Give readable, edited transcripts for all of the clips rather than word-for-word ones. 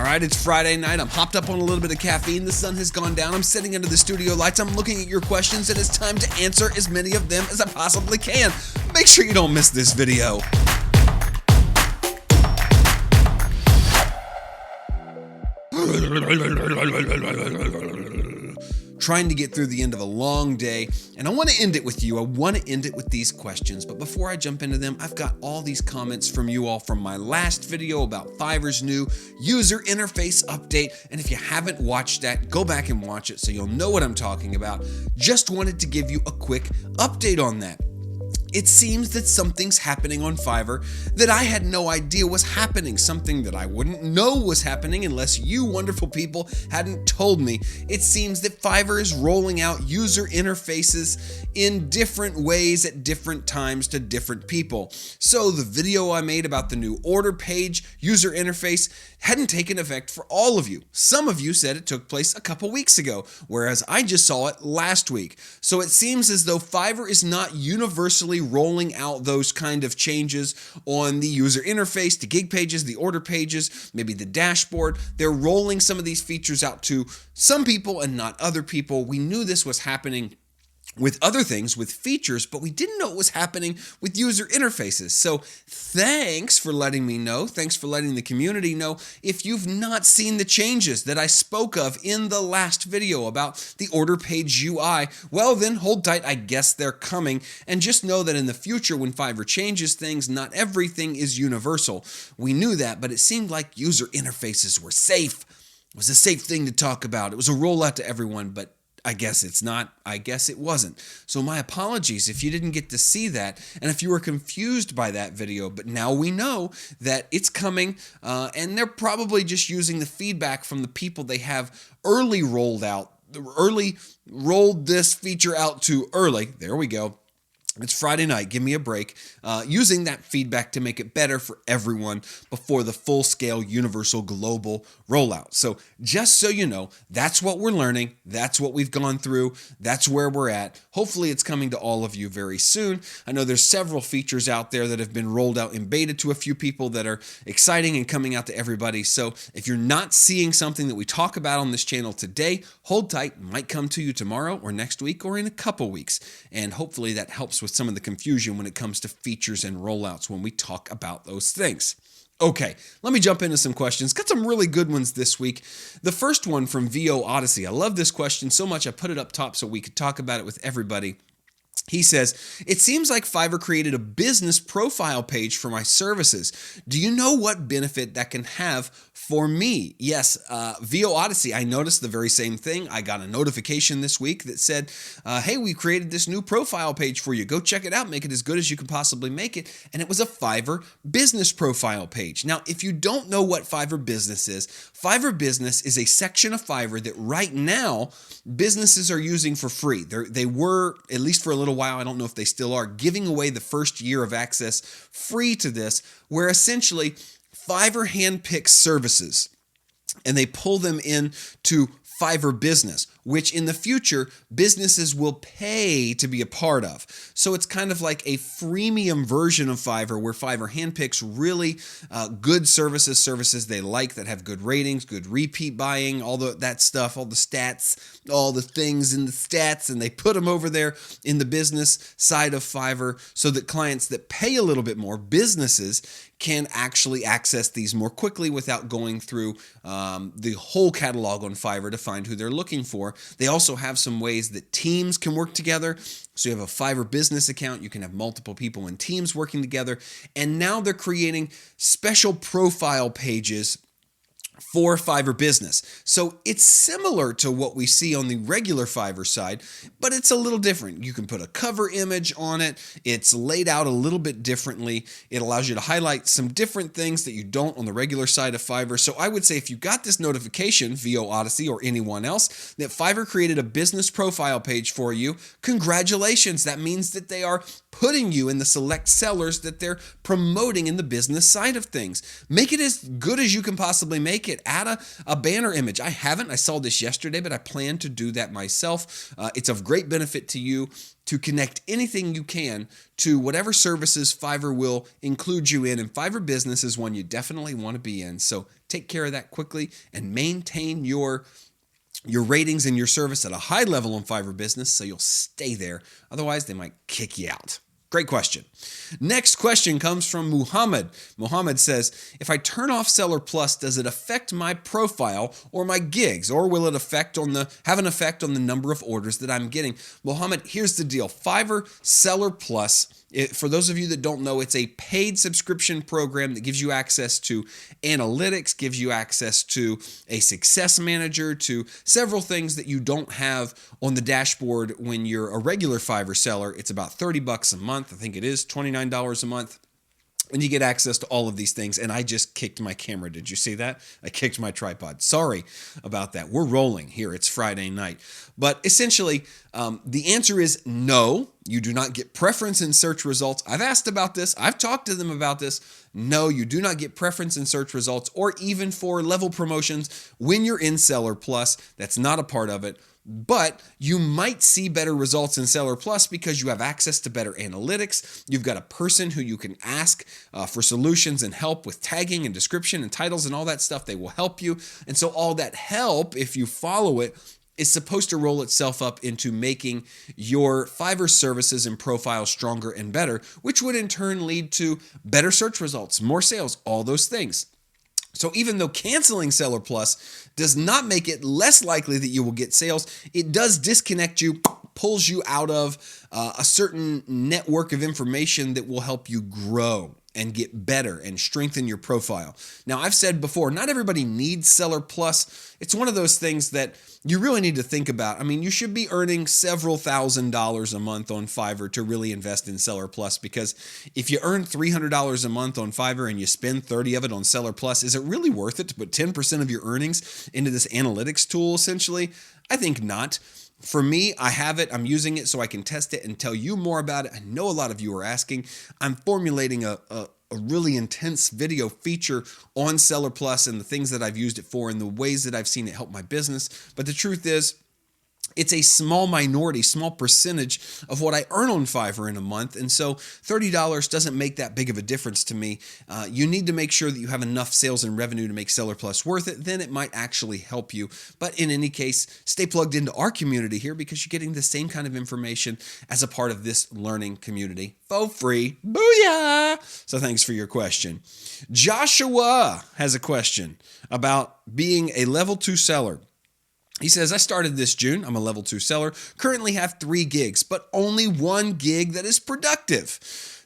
right, it's Friday night. I'm hopped up on a little bit of caffeine. The sun has gone down. I'm sitting under the studio lights. I'm looking at your questions, and it's time to answer as many of them as I possibly can. Make sure you don't miss this video. Trying to get through the end of a long day, and I want to end it with you. I want to end it with these questions, but before I jump into them, I've got all these comments from you all from my last video about Fiverr's new user interface update, and if you haven't watched that, go back and watch it so you'll know what I'm talking about. Just wanted to give you a quick update on that. It seems that something's happening on Fiverr that I had no idea was happening, something that I wouldn't know was happening unless you wonderful people hadn't told me. It seems that Fiverr is rolling out user interfaces in different ways at different times to different people. So the video I made about the new order page user interface hadn't taken effect for all of you. Some of you said it took place a couple weeks ago, whereas I just saw it last week. So it seems as though Fiverr is not universally rolling out those kind of changes on the user interface, the gig pages, the order pages, maybe the dashboard. They're rolling some of these features out to some people and not other people. We knew this was happening with other things, with features, but we didn't know it was happening with user interfaces. So thanks for letting me know. Thanks for letting the community know. If you've not seen the changes that I spoke of in the last video about the order page UI, well then hold tight. I guess they're coming. And just know that in the future when Fiverr changes things, not everything is universal. We knew that, but it seemed like user interfaces were safe. It was a safe thing to talk about. It was a rollout to everyone, but I guess it's not. I guess it wasn't. So my apologies if you didn't get to see that and if you were confused by that video, but now we know that it's coming and they're probably just using the feedback from the people they have early rolled this feature out to early. There we go. It's Friday night, give me a break, using that feedback to make it better for everyone before the full-scale universal global rollout. So just so you know, that's what we're learning, that's what we've gone through, that's where we're at. Hopefully it's coming to all of you very soon. I know there's several features out there that have been rolled out in beta to a few people that are exciting and coming out to everybody. So if you're not seeing something that we talk about on this channel today, hold tight, it might come to you tomorrow or next week or in a couple weeks. And hopefully that helps with some of the confusion when it comes to features and rollouts when we talk about those things. Okay, let me jump into some questions. Got some really good ones this week. The first one from VO Odyssey. I love this question so much I put it up top so we could talk about it with everybody. He says, it seems like Fiverr created a business profile page for my services. Do you know what benefit that can have for me? Yes, VO Odyssey, I noticed the very same thing. I got a notification this week that said, hey, we created this new profile page for you. Go check it out. Make it as good as you can possibly make it. And it was a Fiverr business profile page. Now, if you don't know what Fiverr Business is, Fiverr Business is a section of Fiverr that right now businesses are using for free. They were, at least for a little while, I don't know if they still are, giving away the first year of access free to this, where essentially Fiverr handpicks services and they pull them in to Fiverr Business, which in the future businesses will pay to be a part of. So it's kind of like a freemium version of Fiverr where Fiverr handpicks really good services they like that have good ratings, good repeat buying, all that stuff, all the stats, all the things in the stats, and they put them over there in the business side of Fiverr so that clients that pay a little bit more, businesses, can actually access these more quickly without going through the whole catalog on Fiverr to find who they're looking for. They also have some ways that teams can work together. So you have a Fiverr Business account, you can have multiple people in teams working together, and now they're creating special profile pages for Fiverr Business. So it's similar to what we see on the regular Fiverr side, but it's a little different. You can put a cover image on it. It's laid out a little bit differently. It allows you to highlight some different things that you don't on the regular side of Fiverr. So I would say if you got this notification, VO Odyssey or anyone else, that Fiverr created a business profile page for you, congratulations. That means that they are putting you in the select sellers that they're promoting in the business side of things. Make it as good as you can possibly make it. Add a banner image. I haven't. I saw this yesterday, but I plan to do that myself. It's of great benefit to you to connect anything you can to whatever services Fiverr will include you in. And Fiverr Business is one you definitely want to be in. So take care of that quickly and maintain your ratings and your service at a high level on Fiverr Business so you'll stay there. Otherwise, they might kick you out. Great question. Next question comes from Muhammad. Muhammad says, if I turn off Seller Plus, does it affect my profile or my gigs, or will it have an effect on the number of orders that I'm getting? Muhammad, here's the deal. Fiverr Seller Plus, for those of you that don't know, it's a paid subscription program that gives you access to analytics, gives you access to a success manager, to several things that you don't have on the dashboard when you're a regular Fiverr seller. It's about $30 a month. I think it is $29 a month. And you get access to all of these things. And I just kicked my camera. Did you see that? I kicked my tripod. Sorry about that. We're rolling here. It's Friday night. But essentially, the answer is no. You do not get preference in search results. I've asked about this. I've talked to them about this. No, you do not get preference in search results or even for level promotions when you're in Seller Plus. That's not a part of it. But you might see better results in Seller Plus because you have access to better analytics. You've got a person who you can ask for solutions and help with tagging and description and titles and all that stuff. They will help you. And so all that help, if you follow it, is supposed to roll itself up into making your Fiverr services and profile stronger and better, which would in turn lead to better search results, more sales, all those things. So even though canceling Seller Plus does not make it less likely that you will get sales, it does disconnect you, pulls you out of a certain network of information that will help you grow and get better and strengthen your profile. Now, I've said before, not everybody needs Seller Plus. It's one of those things that you really need to think about. I mean, you should be earning several $1,000s a month on Fiverr to really invest in Seller Plus, because if you earn $300 a month on Fiverr and you spend 30 of it on Seller Plus, is it really worth it to put 10% of your earnings into this analytics tool, essentially? I think not. For me, I have it. I'm using it so I can test it and tell you more about it. I know a lot of you are asking. I'm formulating a really intense video feature on Seller Plus and the things that I've used it for and the ways that I've seen it help my business. But the truth is, it's a small minority, small percentage of what I earn on Fiverr in a month. And so $30 doesn't make that big of a difference to me. You need to make sure that you have enough sales and revenue to make Seller Plus worth it. Then it might actually help you. But in any case, stay plugged into our community here because you're getting the same kind of information as a part of this learning community for free. Booyah! So thanks for your question. Joshua has a question about being a level 2 seller. He says, I started this June. I'm a level 2 seller, currently have 3 gigs, but only 1 gig that is productive.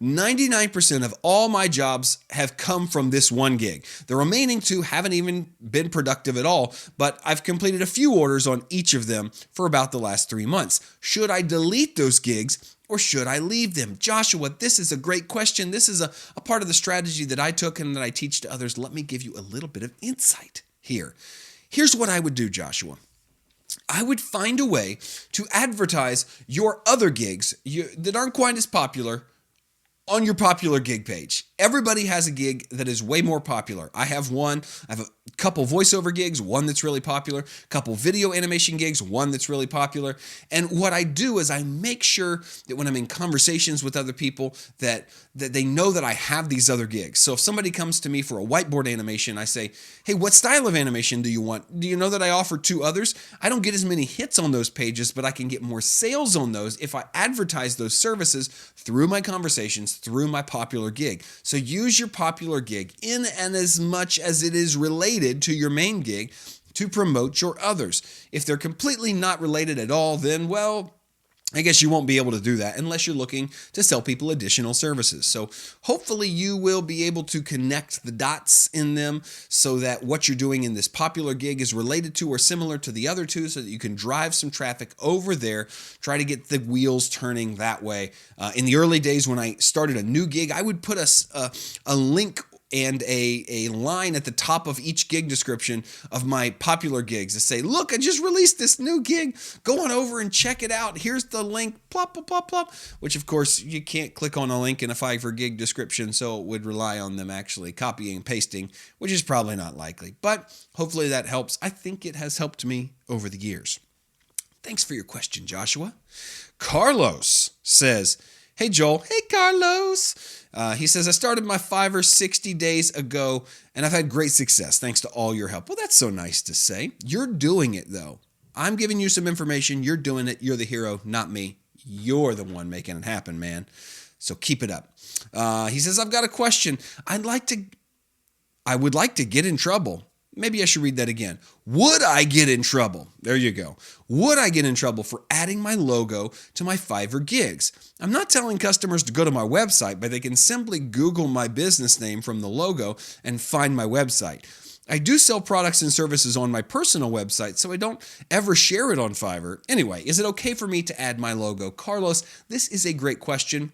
99% of all my jobs have come from this 1 gig. The remaining 2 haven't even been productive at all, but I've completed a few orders on each of them for about the last 3 months. Should I delete those gigs or should I leave them? Joshua, this is a great question. This is a part of the strategy that I took and that I teach to others. Let me give you a little bit of insight here. Here's what I would do, Joshua. I would find a way to advertise your other gigs that aren't quite as popular on your popular gig page. Everybody has a gig that is way more popular. I have one. I have a couple voiceover gigs, one that's really popular, a couple video animation gigs, one that's really popular. And what I do is I make sure that when I'm in conversations with other people that they know that I have these other gigs. So if somebody comes to me for a whiteboard animation, I say, hey, what style of animation do you want? Do you know that I offer 2 others? I don't get as many hits on those pages, but I can get more sales on those if I advertise those services through my conversations, through my popular gig. So use your popular gig in and as much as it is related to your main gig to promote your others. If they're completely not related at all, then, well, I guess you won't be able to do that unless you're looking to sell people additional services. So hopefully you will be able to connect the dots in them so that what you're doing in this popular gig is related to or similar to the other 2 so that you can drive some traffic over there, try to get the wheels turning that way. In the early days when I started a new gig, I would put a link and a line at the top of each gig description of my popular gigs to say, look, I just released this new gig. Go on over and check it out. Here's the link, plop, plop, plop, plop, which of course you can't click on a link in a Fiverr gig description, so it would rely on them actually copying and pasting, which is probably not likely. But hopefully that helps. I think it has helped me over the years. Thanks for your question, Joshua. Carlos says, hey, Joel. Hey, Carlos. He says, I started my Fiverr 60 days ago, and I've had great success thanks to all your help. Well, that's so nice to say. You're doing it, though. I'm giving you some information. You're doing it. You're the hero, not me. You're the one making it happen, man. So keep it up. He says, I've got a question. I would like to get in trouble. Maybe I should read that again. Would I get in trouble? There you go. Would I get in trouble for adding my logo to my Fiverr gigs? I'm not telling customers to go to my website, but they can simply Google my business name from the logo and find my website. I do sell products and services on my personal website, so I don't ever share it on Fiverr. Anyway, is it okay for me to add my logo? Carlos, this is a great question.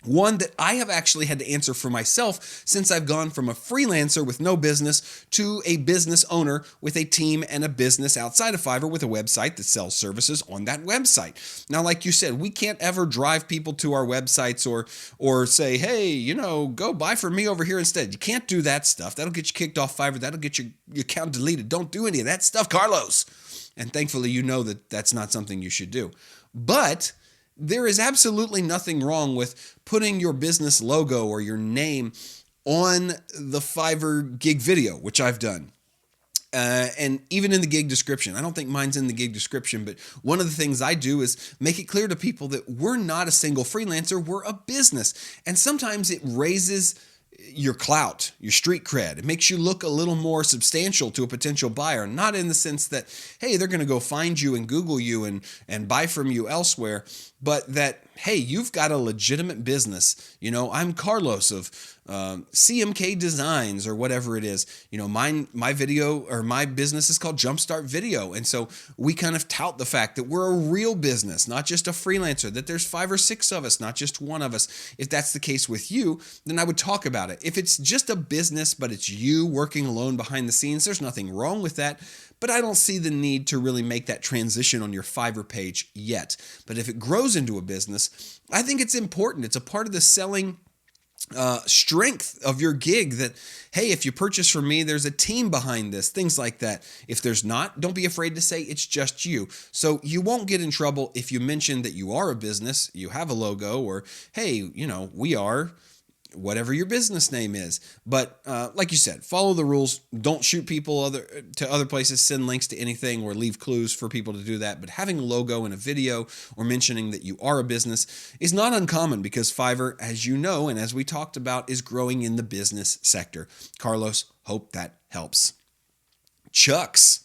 One that I have actually had to answer for myself since I've gone from a freelancer with no business to a business owner with a team and a business outside of Fiverr with a website that sells services on that website. Now, like you said, we can't ever drive people to our websites or say, hey, go buy from me over here instead. You can't do that stuff. That'll get you kicked off Fiverr. That'll get your account deleted. Don't do any of that stuff, Carlos. And thankfully, you know that that's not something you should do. But there is absolutely nothing wrong with putting your business logo or your name on the Fiverr gig video, which I've done. And even in the gig description. I don't think mine's in the gig description, but one of the things I do is make it clear to people that we're not a single freelancer, we're a business. And sometimes it raises your clout, your street cred. It makes you look a little more substantial to a potential buyer, not in the sense that, hey, they're going to go find you and Google you and buy from you elsewhere, but that, hey, you've got a legitimate business. I'm Carlos of CMK Designs or whatever it is. My video or my business is called Jumpstart Video. And so we kind of tout the fact that we're a real business, not just a freelancer, that there's 5 or 6 of us, not just one of us. If that's the case with you, then I would talk about it. If it's just a business, but it's you working alone behind the scenes, there's nothing wrong with that. But I don't see the need to really make that transition on your Fiverr page yet. But if it grows into a business, I think it's important. It's a part of the selling strength of your gig that, hey, if you purchase from me, there's a team behind this, things like that. If there's not, don't be afraid to say it's just you. So you won't get in trouble if you mention that you are a business, you have a logo, or, hey, we are whatever your business name is. But like you said, follow the rules. Don't shoot people to other places, send links to anything, or leave clues for people to do that. But having a logo in a video or mentioning that you are a business is not uncommon because Fiverr, as you know, and as we talked about, is growing in the business sector. Carlos, hope that helps. Chucks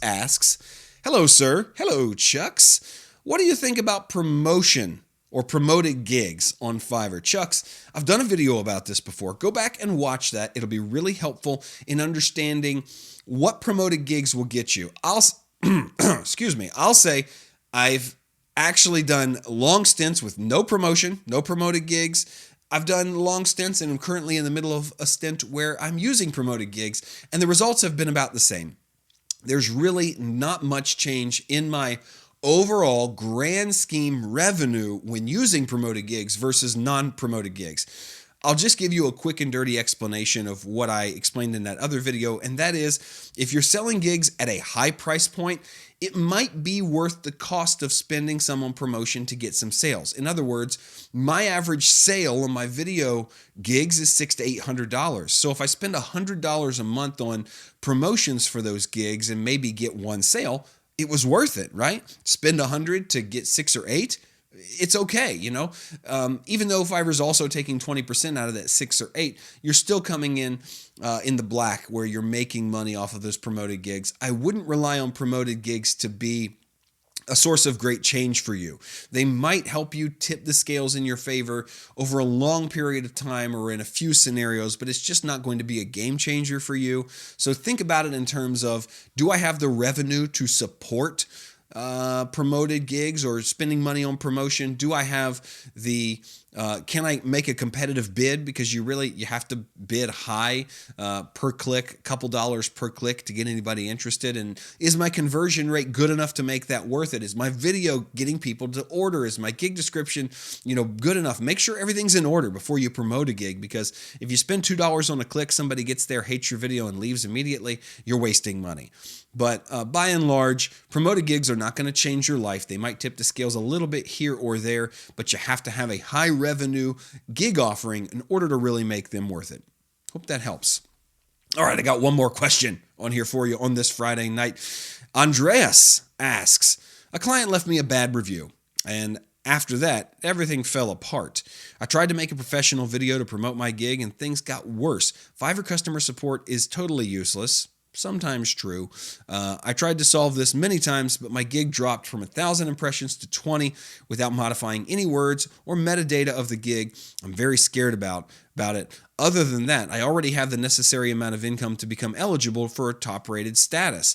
asks, hello, sir. Hello, Chucks. What do you think about promotion or promoted gigs on Fiverr? Chucks, I've done a video about this before. Go back and watch that. It'll be really helpful in understanding what promoted gigs will get you. I'll say I've actually done long stints with no promotion, no promoted gigs. I've done long stints and I'm currently in the middle of a stint where I'm using promoted gigs, and the results have been about the same. There's really not much change in my overall grand scheme revenue when using promoted gigs versus non-promoted gigs. I'll just give you a quick and dirty explanation of what I explained in that other video, and that is, if you're selling gigs at a high price point, it might be worth the cost of spending some on promotion to get some sales. In other words, my average sale on my video gigs is $600 to $800. So if I spend $100 a month on promotions for those gigs and maybe get one sale, it was worth it, right? Spend $100 to get 6 or 8. It's okay, even though Fiverr's also taking 20% out of that 6 or 8, you're still coming in the black where you're making money off of those promoted gigs. I wouldn't rely on promoted gigs to be a source of great change for you. They might help you tip the scales in your favor over a long period of time or in a few scenarios, but it's just not going to be a game changer for you. So think about it in terms of, do I have the revenue to support promoted gigs or spending money on promotion? Do I have the Can I make a competitive bid? Because you have to bid high per click, a couple dollars per click to get anybody interested. And is my conversion rate good enough to make that worth it? Is my video getting people to order? Is my gig description, good enough? Make sure everything's in order before you promote a gig, because if you spend $2 on a click, somebody gets there, hates your video, and leaves immediately, you're wasting money. But by and large, promoted gigs are not going to change your life. They might tip the scales a little bit here or there, but you have to have a high revenue gig offering in order to really make them worth it. Hope that helps. All right, I got one more question on here for you on this Friday night. Andreas asks, a client left me a bad review, and after that, everything fell apart. I tried to make a professional video to promote my gig, and things got worse. Fiverr customer support is totally useless. Sometimes true. I tried to solve this many times, but my gig dropped from 1,000 impressions to 20 without modifying any words or metadata of the gig. I'm very scared about it. Other than that, I already have the necessary amount of income to become eligible for a top-rated status.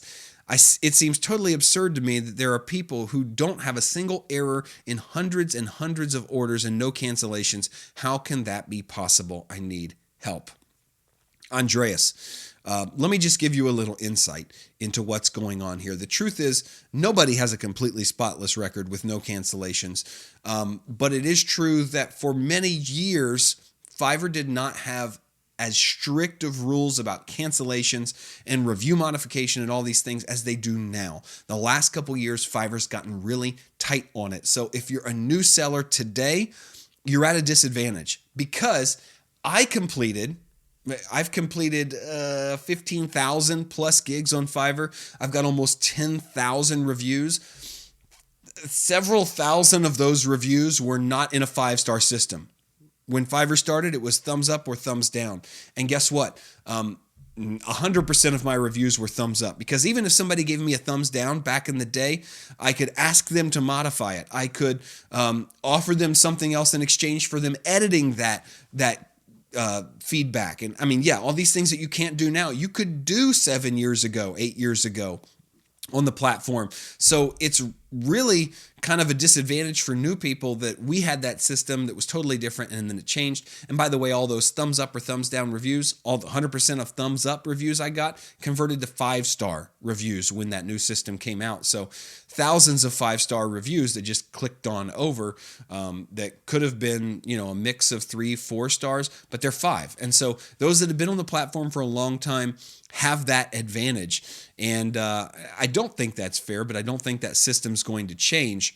It seems totally absurd to me that there are people who don't have a single error in hundreds and hundreds of orders and no cancellations. How can that be possible? I need help. Andreas, let me just give you a little insight into what's going on here. The truth is, nobody has a completely spotless record with no cancellations. But it is true that for many years, Fiverr did not have as strict of rules about cancellations and review modification and all these things as they do now. The last couple years, Fiverr's gotten really tight on it. So if you're a new seller today, you're at a disadvantage, because I've completed 15,000 plus gigs on Fiverr. I've got almost 10,000 reviews. Several thousand of those reviews were not in a 5-star system. When Fiverr started, it was thumbs up or thumbs down. And guess what? 100% of my reviews were thumbs up, because even if somebody gave me a thumbs down back in the day, I could ask them to modify it. I could offer them something else in exchange for them editing that feedback. And I mean, all these things that you can't do now, you could do 7 years ago, 8 years ago on the platform. So it's really kind of a disadvantage for new people that we had that system that was totally different, and then it changed. And by the way, all those thumbs up or thumbs down reviews, all the 100% of thumbs up reviews I got converted to 5-star reviews when that new system came out. So thousands of 5-star reviews that just clicked on over, that could have been, a mix of 3-4 stars, but they're 5. And so those that have been on the platform for a long time have that advantage. And I don't think that's fair, but I don't think that system's going to change.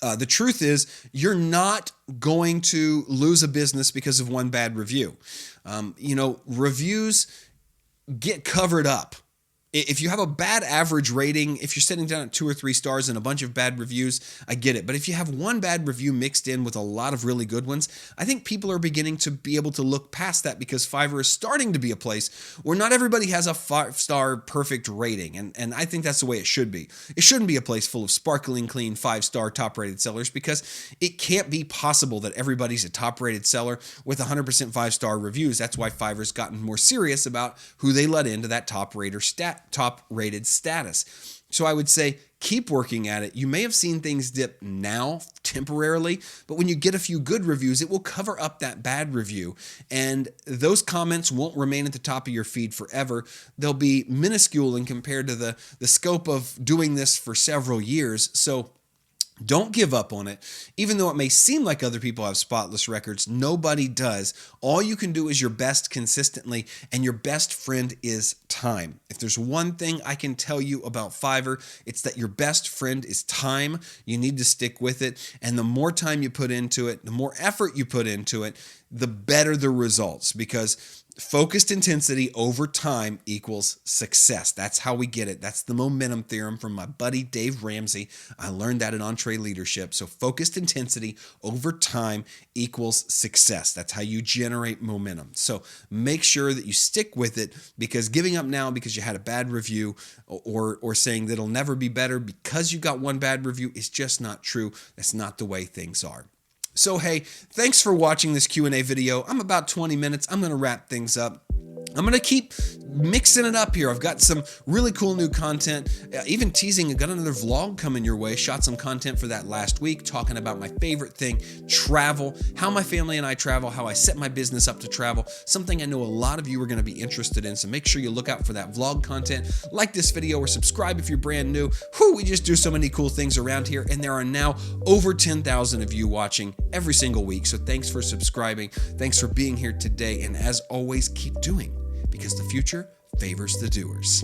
The truth is, you're not going to lose a business because of one bad review. Reviews get covered up. If you have a bad average rating, if you're sitting down at 2 or 3 stars and a bunch of bad reviews, I get it. But if you have one bad review mixed in with a lot of really good ones, I think people are beginning to be able to look past that, because Fiverr is starting to be a place where not everybody has a 5-star perfect rating. And I think that's the way it should be. It shouldn't be a place full of sparkling clean 5-star top-rated sellers, because it can't be possible that everybody's a top-rated seller with 100% 5-star reviews. That's why Fiverr's gotten more serious about who they let into that top-rated status. So I would say keep working at it. You may have seen things dip now temporarily, but when you get a few good reviews, it will cover up that bad review. And those comments won't remain at the top of your feed forever. They'll be minuscule in compared to the scope of doing this for several years. So don't give up on it. Even though it may seem like other people have spotless records, nobody does. All you can do is your best consistently, and your best friend is time. If there's one thing I can tell you about Fiverr, it's that your best friend is time. You need to stick with it. And the more time you put into it, the more effort you put into it, the better the results, because focused intensity over time equals success. That's how we get it. That's the momentum theorem from my buddy Dave Ramsey. I learned that in EntreLeadership. So focused intensity over time equals success. That's how you generate momentum. So make sure that you stick with it, because giving up now because you had a bad review, or saying that it'll never be better because you got one bad review, is just not true. That's not the way things are. So hey, thanks for watching this Q&A video. I'm about 20 minutes. I'm going to wrap things up. I'm going to keep mixing it up here. I've got some really cool new content, even teasing. I got another vlog coming your way. Shot some content for that last week, talking about my favorite thing, travel, how my family and I travel, how I set my business up to travel, something I know a lot of you are going to be interested in. So make sure you look out for that vlog content. Like this video or subscribe if you're brand new. We just do so many cool things around here, and there are now over 10,000 of you watching every single week. So thanks for subscribing. Thanks for being here today. And as always, keep doing, because the future favors the doers.